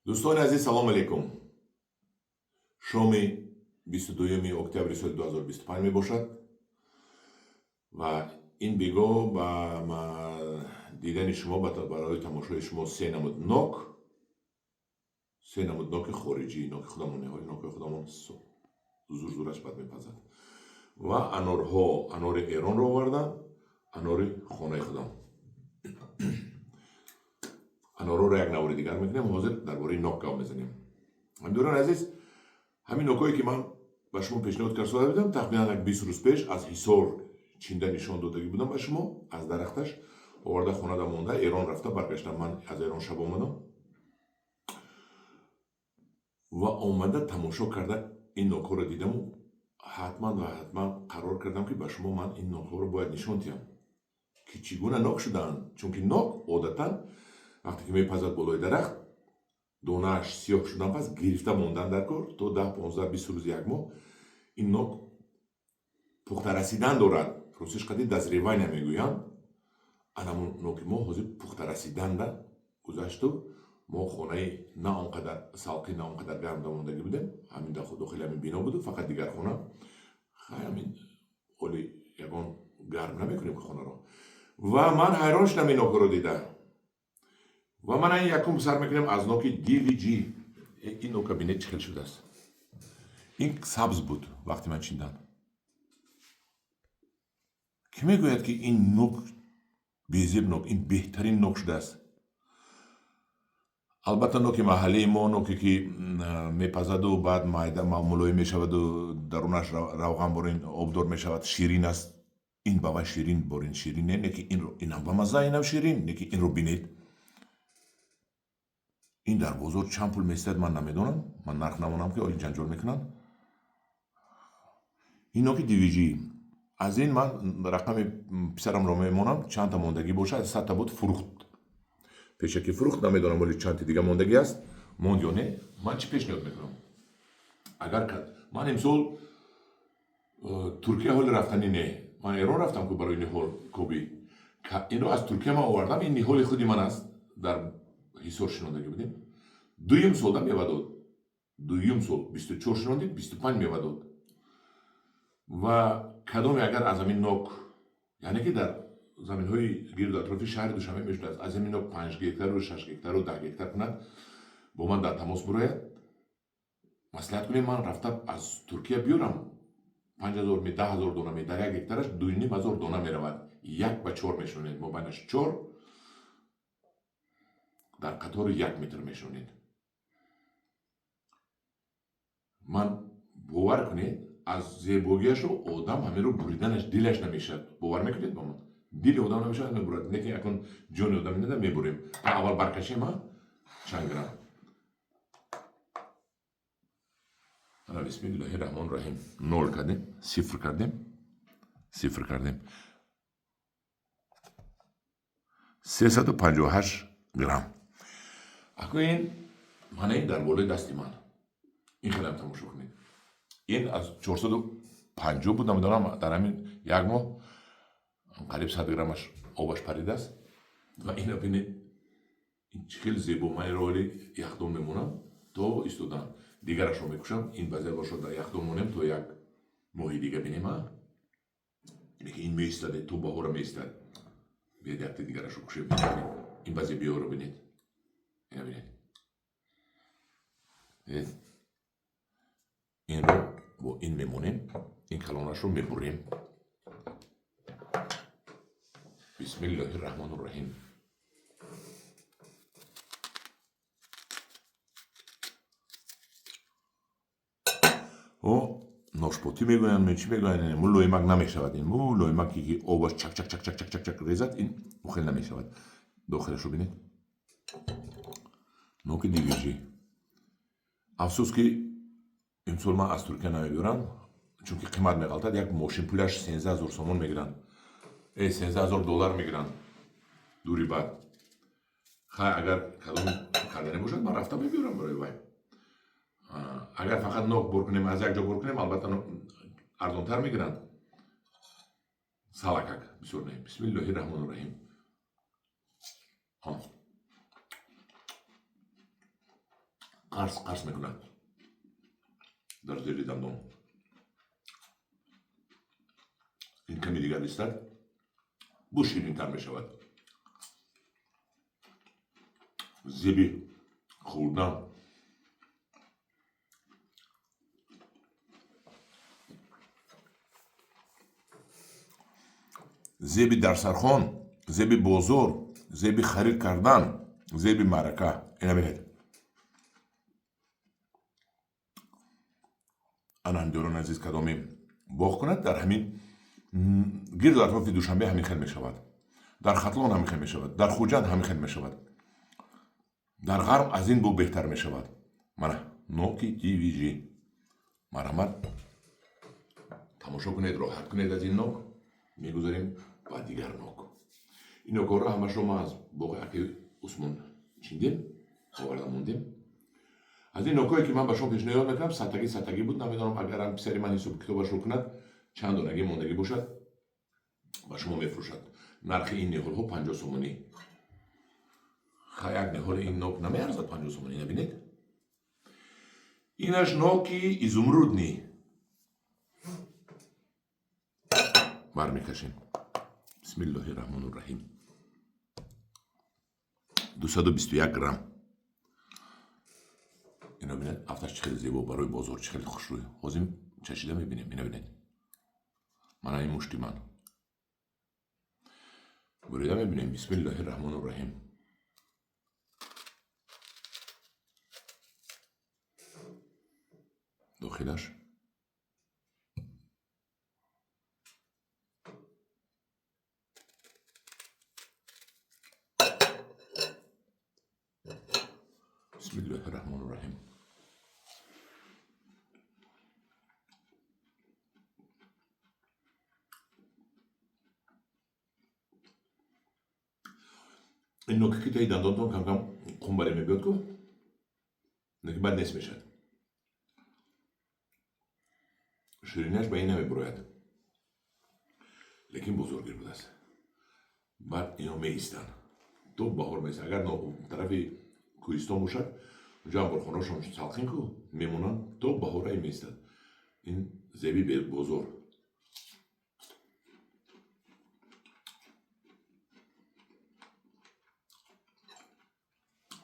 دوستان عزیز سلام علیکم. شام 22 اکتبر سال 2025 می باشد و این بیگاه با دیدن شما برای تماشای شما سه نمود نوک خارجی، نوک خودمون نهایی، نوک خودمون زور زورش بد میپزد و انار ایران رو آوردم، انار خانه خودم. انار رو یک نوع دیگر میکنیم. حاضر درباره نوک گام میزنیم. همدوران عزیز، همین نوکایی که من به شما پیشنهاد کرده بودم تقریبا 20 روز پیش از حصار چینده نشان دادگی بودم به شما. از درختش آورده خانه مونده، ایران رفته، برگشتم. من از ایران شب آمدم و آمده تماشا کرده این نوک‌ها رو دیدم و حتما قرار کردم که به شما من این نوک‌ها رو باید نشان دهم که چگونه نوک شدن. چون که نوک عادتا وقتی که میپزد بالای درخت دونه‌اش سیاه شدن پس گرفته موندن در کار تا 10 15 20 روز یک ماه. این نوک پخته رسیدن دارد. روسیش قدی دزریوای نمیگویند. انمون نوک ما حاضر پخته رسیدن در گذشت و ما خانه نه آنقدر سالقی نه آنقدر گرم داموندگی بودیم. همین داخل همین بینا بود. فقط دیگر خانه همین اولی یکان گرم نمیکنیم که خانه رو. و من حیران شدم این نوک رو دیده و من این یکم سر میکنم از نوک DVG. این نوک بینه چخل شده است. این سبز بود وقتی من چیندم. کی میگوید که این نوک بیزیر نوک، این بهترین نوک شده است؟ البته نوک محلی ما، نوکی که میپزد و بعد مایده ملوی میشود و درونش روغن بارین آبدار میشود، شیرین است. این بابا شیرین بارین شیرین نه که این هم با مزه، این هم شیرین نه که این رو بینید. این در بازار چند پول میستد من نمیدونم، من نرخ نمونم که آیا جنجال میکنن. این نوک DVG از این من رقم پسرم رو میمونم چند تا موندگی باشه، 100 تا بود فروخت. پیشکی فروخت نمیدونم ولی چند تا دیگه موندگی است. موند یا نه، من چی پیشنهاد میکنم؟ اگر من امسال ترکیه حال رفتنی نه، من ایران رفتم که برای نهال کوبی این رو از ترکیه من آوردم. این نهال خودی من است، در حصار شنوندگی بودیم. دویم سال دا میوه داد. دویم سال 24 شنوندیم، 25 میوه داد. و کدام اگر از همین نوک، یعنی که در زمین های گرد اطراف شهر دوشنبه میشد از همین نوک 5 گکتار و 6 گکتار و 10 گکتار کند با من در تماس براید. مصلحت کنیم من رفته از ترکیه بیارم 5000 می 10000 دانه می در یک گکتارش 2500 دانه می رود. 1 به 4 میشونید، ما بینش 4 در قطار 1 متر میشونید. من باور کنید از زیباییش رو آدم همه رو بریدنش دلش نمیشد. باور میکنید با من؟ دل آدم نمیشد میبرد. نه که اکن جون آدم نده میبریم. اول برکشی ما چند گرم. بسم الله الرحمن الرحیم. 0 کردیم، 0 کردیم 358 گرم. اکنون این من این در بالای دستی من این خیلی هم تماشا کنید. این از 450 بود نمیدونم در همین یک ماه قریب 100 گرمش آبش پریده است. و این رو بینید این خیلی زیبا. من رو ولی یخدان میمونم تا ایستادن دیگرش رو میکشم. این بزر باشه در یخدان مونم تا یک ماهی دیگه بینیم. اینه که این میستده تو بهار میستد بیاد یک دیگرش رو کشیم. این بزر بیا رو بینید. اینو بینید. این رو با این میمونیم. این کلانش رو میبریم. بسم الله الرحمن الرحیم. و ناشپاتی میگوین، من چی میگوین؟ مو لایمک نمیشود. این مو لایمکی که آبش چک چک چک چک چک چک چک ریزد این مخل نمیشود. داخلش رو بینید. نوک DVG. افسوس که امسال من از ترکیه نمیبرم چون که قیمت میغلطد. یک ماشین پولش 13000 سومون میگیرن. 13000 دلار میگیرن دوری بعد. خیلی اگر کدام کردنی باشد من رفتم میبرم برای وای. اگر فقط نوک بر کنیم از یک جا بر کنیم البته ارزانتر میگیرن. سالکک بسیار نه. بسم الله الرحمن الرحیم. قرص میکنه در زیر دندان. این کمی دیگر لیستد بو شیرین تر می شود. زیبی خوردن زیبی در سرخان، زیبی بزرگ، زیبی خرید کردن، زیبی معرکه. اینا بینید. انا هندوران عزیز کدامیم باغ کند در همین گرد و اطراف دوشنبه همین خیل می شود. در ختلان همین خیل می شود. در خوجند همین خیل می شود. در غرب از این بو بهتر می شود. من نوکی دیویجی مرحمت تماشا کنید، راحت کنید. از این نوک میگذاریم و دیگر نوک. این نوک‌ها را همش رو ما از باغ عقیل عثمان چیندیم آوردم موندیم. از این نوکایی که من به شما پیشنهاد میکنم ستگی بود. نمیدونم اگر پسری من حساب کتابش رو کند چند دانگی موندگی باشد به شما میفروشد. نرخ این نهال ها 50 سومانی. یک نهال این نوک نمیارزد 50 سومانی. نبینید اینش نوکی ازمرود نی برمیکشیم. بسم الله الرحمن الرحیم. 221 گرم. اینا بینید افتش خیلی زیبا برای بازار خیلی خوش روی حازم چشیده میبینیم. اینا بینید من این مشتی من بریده میبینیم. بسم الله الرحمن الرحیم. داخلش بسم الله الرحمن الرحیم. این نوکی که تایی دندانتون کم کم خون برای میبید که نکی بد نیست میشد. شیرینش به این نمیبروید لیکن بزرگی بود است. بعد اینا میستن تو بهار میست. اگر طرف کوهستان باشد اونجا هم برخانهاشون سلخین که میمونن تو بهاره میستد. این زیبی بزرگ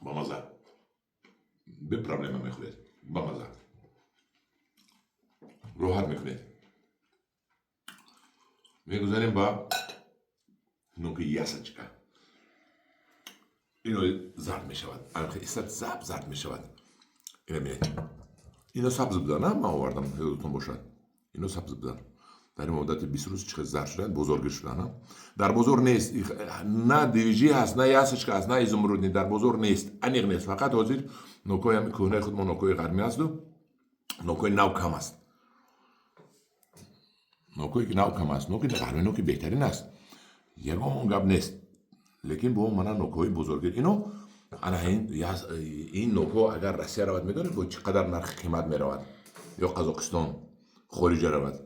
با مزه به پرابلم میخورید. با مزه راحت میکنید. میگذاریم با نوکی یاسچکا. اینو زرد میشود. ایستاد زرد میشود. اینو ببینید. اینو سبز بودن. نه من آوردم یادتون باشد. اینو سبز بودن. در این مدت 20 روز چقدر زرد شدن بزرگ شدن. در بزرگ نیست. نه دیویجی هست نه یاسچکا هست نه ازمرود. در بزرگ نیست. انیق نیست. فقط حاضر نوکای همین کهنه خود ما نوکای قرمی است و نوکای نو کم است. نوکای که نو کم است. نوکی قرمی نوکی بهترین است. یگان گپ نیست. لیکن با من نوکای بزرگی اینو انا این نوکو اگر روسیه رود میدونه با چقدر نرخ قیمت میرود یا قزاقستان خارج رود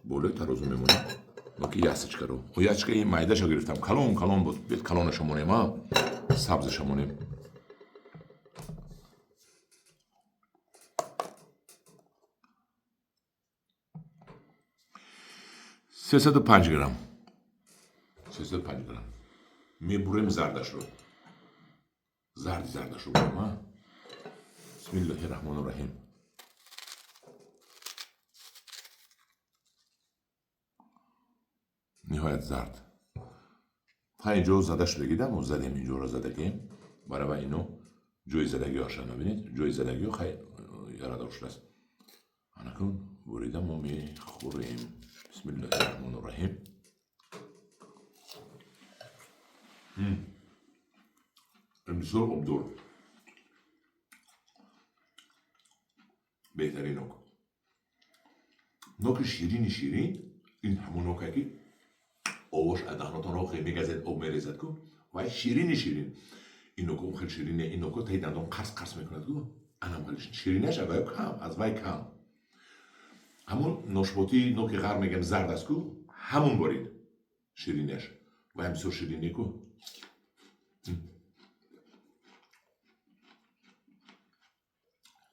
بوله ترازو میمونه. نوکی یاسچکا رو و یاسچکا این مایدهشو گرفتم. کلون بود. بیت کلونشو مونیم ها. سبزشو مونیم. 305 گرم. 305 گرم. میبریم زردش رو. زردش رو بریم ها. بسم الله الرحمن الرحیم. نهایت زرد. تا اینجا زدش بگیدم و زدیم اینجا رو زدگیم. برای اینو جوی زدگی هاشن نبینید. جوی زدگی ها خیلی یارد شده است. انکون بریدم و میخوریم. بسم الله الرحمن الرحیم. امسال عبدال بهترین نوک شیرین این همون نوکه که آواش ادهاناتان رو خیلی میگذد آب میریزد که و شیرین این نوکو خیلی شیرینه. این نوکو تایی دندان قرص میکند که انم خیلی شیرینش از وای کم همون نوشباتی نوک غر میگم زرد است که همون برید شیرینش و همسور شیرینی که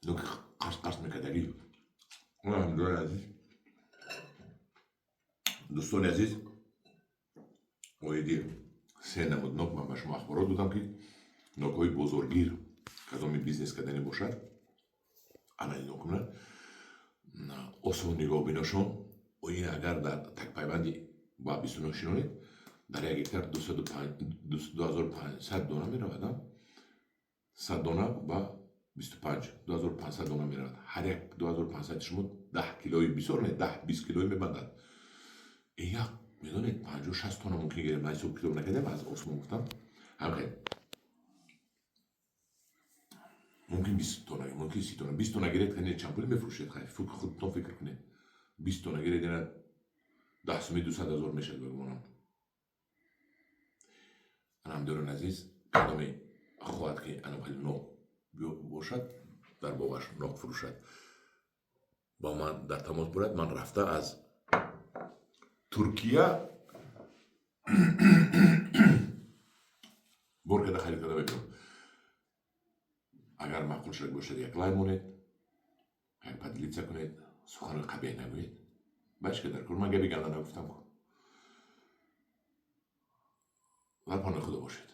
نوک قرص میکردگی دوستان عزیز دوستان عزیز اویدی سه نمود نوک من به شما اخبارات دادم که نوک های بزرگیر کدامی بیزنس کردنی باشد انا این نوک نه اصلا نگاه بیناشون و این اگر در تک پیوندی با 29 شنونید در یک هکتار 2500 دانه می رود 100 دانه با 2500 دانه می رود هر یک 2500 شما 10 کیلوی بسیار نه 10-20 کیلوی می بندد این یک میدونید 50-60 تانه ممکن گیره من حساب کتاب نکردم از اسم گفتم همین ممکن 20 تانه ممکن 30 تانه 20 تانه گیرید کنید چند پولی میفروشید خودتون فکر کنید 20 تانه گیرید اینا 10 سومی 200,000 میشد بگمانم انم دوران عزیز کدامی خواهد که انا ولی نو باشد در باباش نو فروشد با من در تماس برد من رفته از ترکیه بور کرده خرید کرده ببینم اگر معقول شد باشد یک لای مونید یک پدلیتسه کنید سخن قبیه نگوید بچه که در کل من گبی گنده نگفتم کن در پانه خدا باشید